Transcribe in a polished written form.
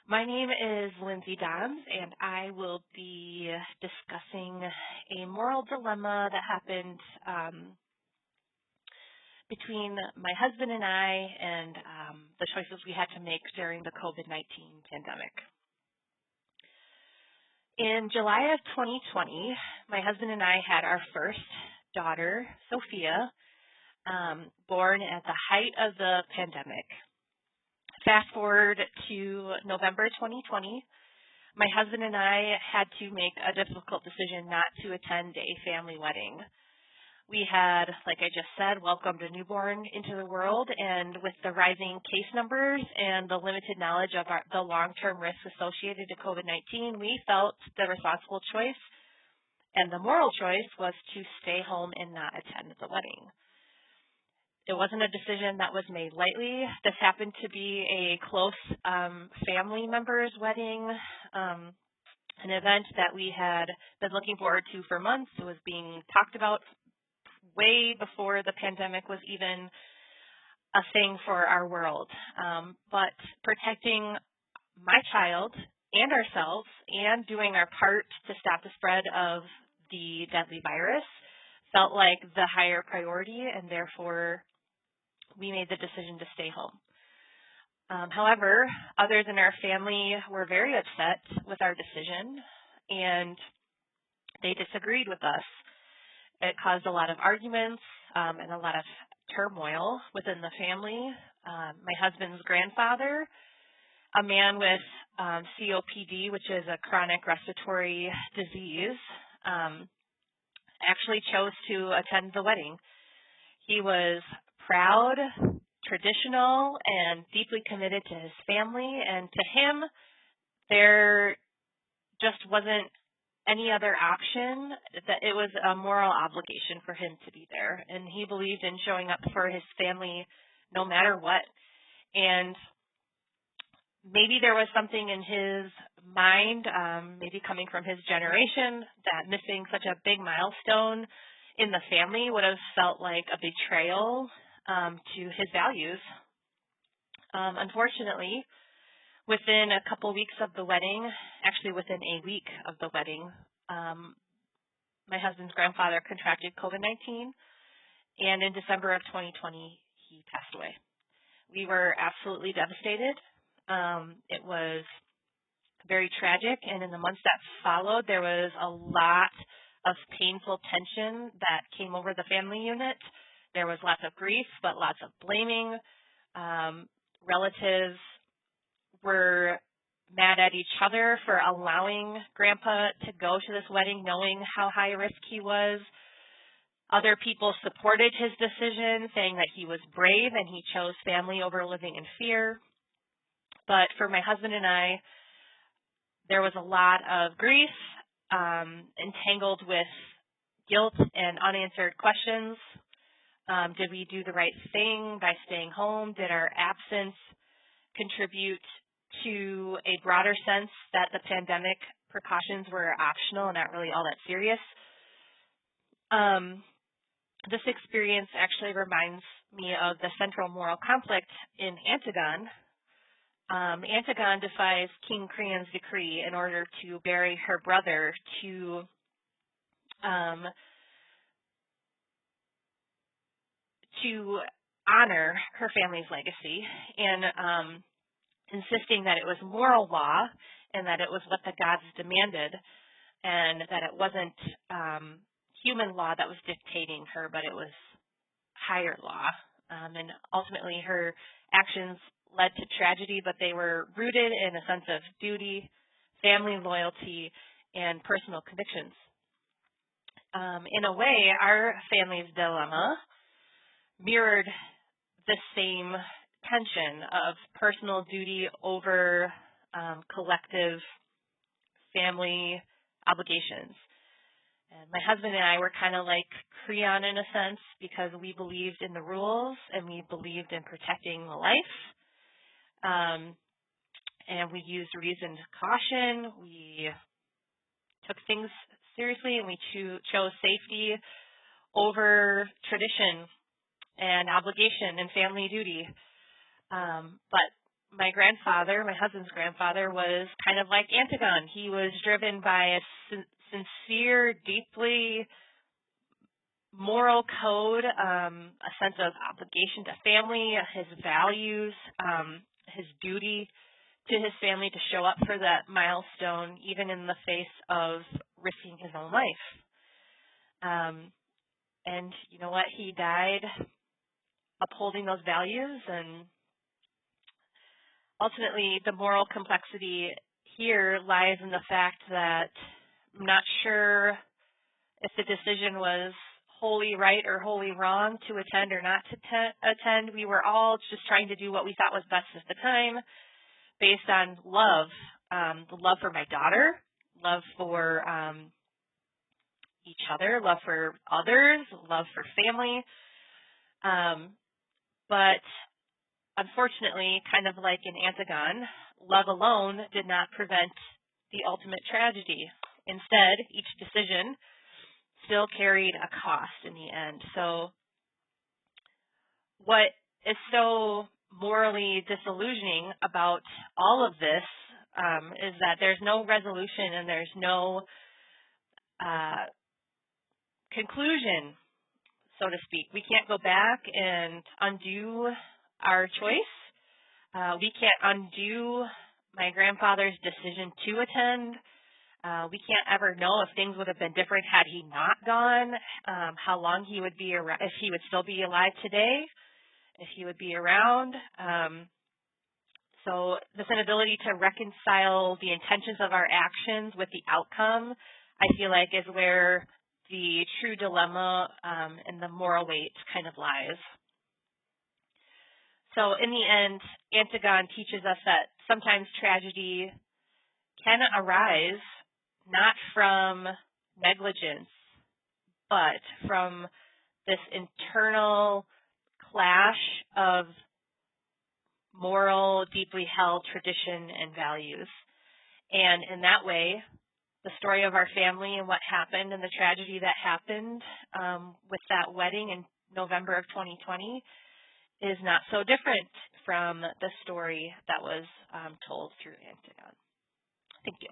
My name is Lindsay Dons, and I will be discussing a moral dilemma that happened between my husband and I and the choices we had to make during the COVID-19 pandemic. In July of 2020, my husband and I had our first daughter, Sophia, born at the height of the pandemic. Fast forward to November 2020, my husband and I had to make a difficult decision not to attend a family wedding. We had, like I just said, welcomed a newborn into the world, and with the rising case numbers and the limited knowledge of the long-term risks associated to COVID-19, we felt the responsible choice and the moral choice was to stay home and not attend the wedding. It wasn't a decision that was made lightly. This happened to be a close family member's wedding, an event that we had been looking forward to for months. It was being talked about way before the pandemic was even a thing for our world. But protecting my child and ourselves and doing our part to stop the spread of the deadly virus felt like the higher priority, and therefore we made the decision to stay home. However, others in our family were very upset with our decision, and they disagreed with us. It caused a lot of arguments and a lot of turmoil within the family. My husband's grandfather, a man with COPD, which is a chronic respiratory disease, actually chose to attend the wedding. He was proud, traditional, and deeply committed to his family, and to him, there just wasn't any other option. That it was a moral obligation for him to be there, and he believed in showing up for his family no matter what. And maybe there was something in his mind, maybe coming from his generation, that missing such a big milestone in the family would have felt like a betrayal to his values. Unfortunately, within a couple weeks of the wedding, actually within a week of the wedding, my husband's grandfather contracted COVID-19, and in December of 2020, he passed away. We were absolutely devastated. It was very tragic, and in the months that followed, there was a lot of painful tension that came over the family unit. There was lots of grief, but lots of blaming. Relatives were mad at each other for allowing Grandpa to go to this wedding knowing how high risk he was. Other people supported his decision, saying that he was brave and he chose family over living in fear. But for my husband and I, there was a lot of grief, entangled with guilt and unanswered questions. Did we do the right thing by staying home? Did our absence contribute to a broader sense that the pandemic precautions were optional and not really all that serious? This experience actually reminds me of the central moral conflict in Antigone. Antigone defies King Creon's decree in order to bury her brother to honor her family's legacy, and insisting that it was moral law and that it was what the gods demanded, and that it wasn't human law that was dictating her, but it was higher law. And ultimately her actions led to tragedy, but they were rooted in a sense of duty, family loyalty, and personal convictions. In a way, our family's dilemma mirrored the same tension of personal duty over collective family obligations. And my husband and I were kind of like Creon in a sense, because we believed in the rules and we believed in protecting the life. And we used reasoned caution. We took things seriously, and we chose safety over tradition and obligation and family duty. But my grandfather, my husband's grandfather, was kind of like Antigone. He was driven by a sincere, deeply moral code, a sense of obligation to family, his values, his duty to his family to show up for that milestone, even in the face of risking his own life. And you know what? He died upholding those values, and ultimately the moral complexity here lies in the fact that I'm not sure if the decision was wholly right or wholly wrong to attend or not to attend. We were all just trying to do what we thought was best at the time based on love, the love for my daughter, love for each other, love for others, love for family. But unfortunately, kind of like in Antigone, love alone did not prevent the ultimate tragedy. Instead, each decision still carried a cost in the end. So what is so morally disillusioning about all of this is that there's no resolution and there's no conclusion, so to speak. We can't go back and undo our choice. We can't undo my grandfather's decision to attend. We can't ever know if things would have been different had he not gone, how long he would be around, if he would still be alive today, if he would be around. So this inability to reconcile the intentions of our actions with the outcome, I feel like, is where the true dilemma and the moral weight kind of lies. So in the end, Antigone teaches us that sometimes tragedy can arise not from negligence, but from this internal clash of moral, deeply held tradition and values. And in that way, the story of our family and what happened and the tragedy that happened with that wedding in November of 2020 is not so different from the story that was told through Antigone. Thank you.